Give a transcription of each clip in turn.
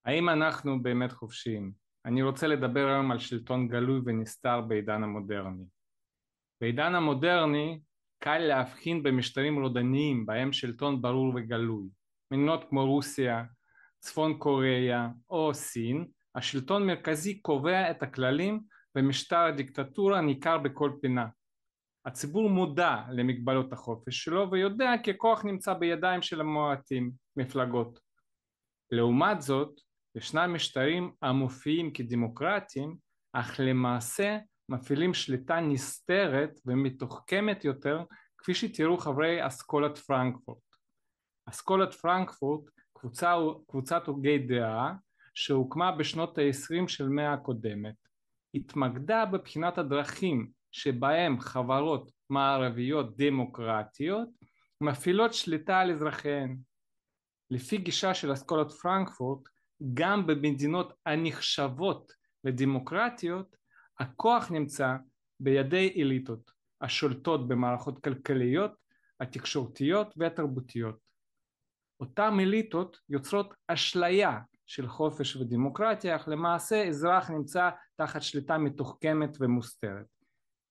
האם אנחנו באמת חופשיים? אני רוצה לדבר היום על שלטון גלוי ונסתר בעידן המודרני. בעידן המודרני קל להבחין במשטרים רודניים בהם שלטון ברור וגלוי. מדינות כמו רוסיה, צפון קוריאה או סין, השלטון מרכזי קובע את הכללים ומשטר הדיקטטורה ניכר בכל פינה. הציבור מודע למגבלות החופש שלו ויודע כי הכוח נמצא בידיים של המועטים, מפלגות. לעומת זאת, ישנם משטרים המופיעים כדמוקרטיים, אך למעשה מפעילים שליטה נסתרת ומתוחכמת יותר, כפי שתראו חברי אסכולת פרנקפורט. אסכולת פרנקפורט, קבוצת הוגי דעה, שהוקמה בשנות ה-20 של מאה הקודמת, התמקדה בבחינת הדרכים שבהם חברות מערביות דמוקרטיות מפעילות שליטה על אזרחיהן. לפי גישה של אסכולת פרנקפורט, גם במדינות הנחשבות לדמוקרטיות, הכוח נמצא בידי אליטות השולטות במערכות כלכליות, התקשורתיות והתרבותיות. אותן אליטות יוצרות אשליה של חופש ודמוקרטיה, אך למעשה אזרח נמצא תחת שליטה מתוחכמת ומוסתרת.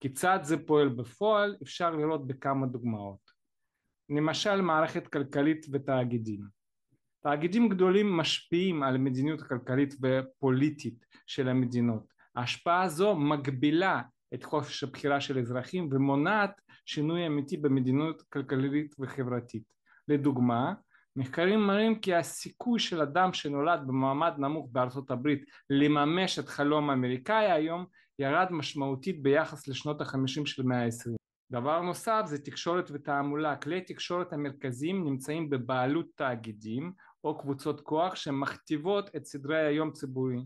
כיצד זה פועל בפועל אפשר לראות בכמה דוגמאות. למשל מערכת כלכלית ותאגידים. תאגידים גדולים משפיעים על המדיניות הכלכלית ופוליטית של המדינות. ההשפעה הזו מגבילה את חופש הבחירה של אזרחים ומונעת שינוי אמיתי במדיניות כלכלית וחברתית. לדוגמה, מחקרים מראים כי הסיכוי של אדם שנולד במעמד נמוך בארצות הברית לממש את חלום האמריקאי היום ירד משמעותית ביחס לשנות ה-50 של המאה ה-20. דבר נוסף זה תקשורת ותעמולה. כלי תקשורת המרכזיים נמצאים בבעלות תאגידים או קבוצות כוח שמכתיבות את סדרי היום הציבורי.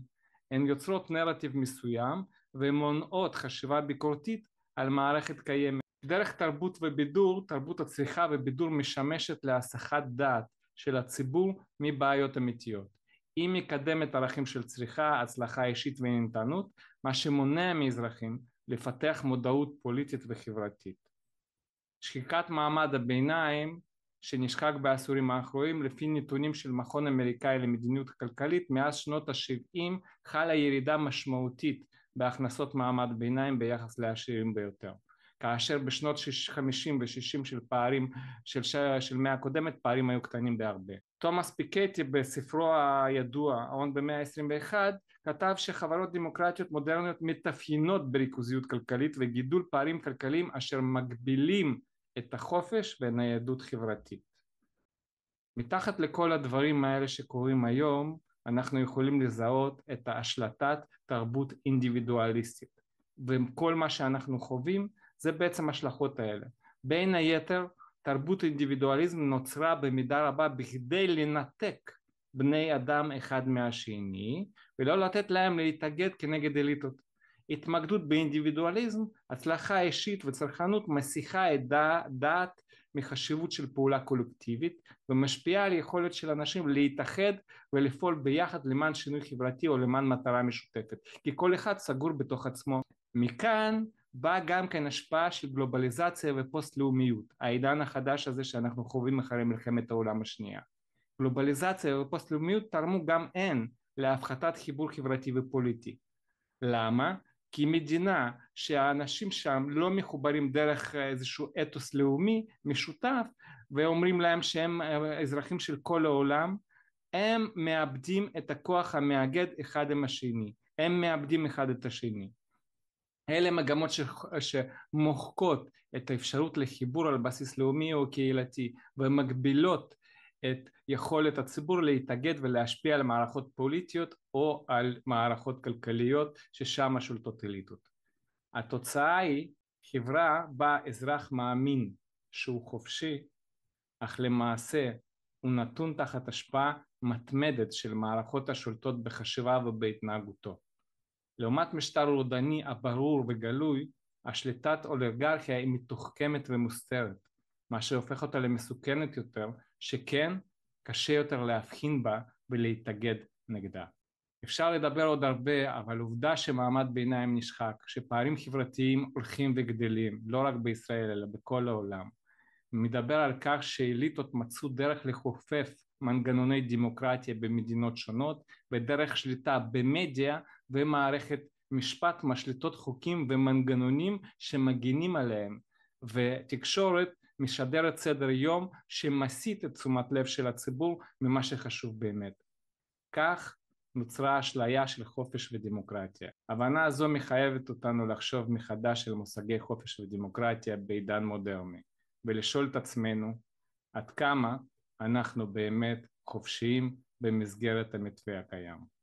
הן יוצרות נרטיב מסוים ומונעות חשיבה ביקורתית על מערכת קיימת. דרך תרבות ובידור, תרבות הצריכה ובידור משמשת להסחת דעת של הציבור מבעיות אמיתיות. היא מקדמת ערכים של צריכה, הצלחה אישית ונהנתנות, מה שמונע מאזרחים לפתח מודעות פוליטית וחברתית. שחיקת מעמד הביניים שנשחק בעשורים האחרונים, לפי נתונים של מכון אמריקאי למדיניות כלכלית, מאז שנות ה-70 חלה ירידה משמעותית בהכנסות מעמד ביניים ביחס לעשירים ביותר. כאשר בשנות 50 ו-60 של פערים של מאה הקודמת, פערים היו קטנים בהרבה. תומאס פיקטי בספרו הידוע ההון במאה ה-21 כתב שחברות דמוקרטיות מודרניות מתאפיינות בריכוזיות כלכלית וגידול פערים כלכליים אשר מגבילים את החופש והניידות חברתית. מתחת לכל הדברים האלה שקורים היום, אנחנו יכולים לזהות את השלטת תרבות אינדיבידואליסטית, וכל מה שאנחנו חווים זה בעצם השלכות האלה. בין היתר, תרבות אינדיבידואליזם נוצרה במידה רבה בכדי לנתק בני אדם אחד מהשני, ולא לתת להם להתאגד כנגד אליטות. התמקדות באינדיבידואליזם, הצלחה אישית וצרכנות מסיחה את דעת מחשיבות של פעולה קולקטיבית, ומשפיעה על יכולת של אנשים להתאחד ולפעול ביחד למען שינוי חברתי או למען מטרה משותפת, כי כל אחד סגור בתוך עצמו. מכאן באה גם כן השפעה של גלובליזציה ופוסט לאומיות, העידן החדש הזה שאנחנו חווים אחרי מלחמת העולם השנייה. גלובליזציה ופוסט לאומיות תרמו גם הן להפחתת חיבור חברתי ופוליטי. למה? כי מדינה שהאנשים שם לא מחוברים דרך איזשהו אתוס לאומי משותף ואומרים להם שהם אזרחים של כל העולם, הם מאבדים את הכוח המאגד אחד עם השני, הם מאבדים אחד את השני. אלה מגמות שמוחקות את האפשרות לחיבור על בסיס לאומי או קהילתי ומגבילות את יכולת הציבור להתאגד ולהשפיע על מערכות פוליטיות או על מערכות כלכליות ששם שולטות אליטות. התוצאה היא חברה בה אזרח מאמין שהוא חופשי, אך למעשה הוא נתון תחת השפעה מתמדת של מערכות השולטות בחשיבה ובהתנהגותו. לעומת משטר רודני הברור וגלוי, השליטת אוליגרכיה היא מתוחכמת ומוסתרת, מה שהופך אותה למסוכנת יותר, שכן קשה יותר להבחין בה ולהתאגד נגדה. אפשר לדבר עוד הרבה, אבל עובדה שמעמד ביניים נשחק, שפערים חברתיים הולכים וגדלים, לא רק בישראל אלא בכל העולם. מדבר על כך שאליטות מצאו דרך לחופף מנגנוני דמוקרטיה במדינות שונות, ודרך שליטה במדיה ומערכת משפט משליטות חוקים ומנגנונים שמגינים עליהם, ותקשורת משדרת סדר יום שמסיט את תשומת לב של הציבור ממה שחשוב באמת. כך נוצרה אשליה של חופש ודמוקרטיה. ההבנה הזו מחייבת אותנו לחשוב מחדש על מושגי חופש ודמוקרטיה בעידן מודרני, ולשאול את עצמנו עד כמה אנחנו באמת חופשיים במסגרת המתווה הקיים.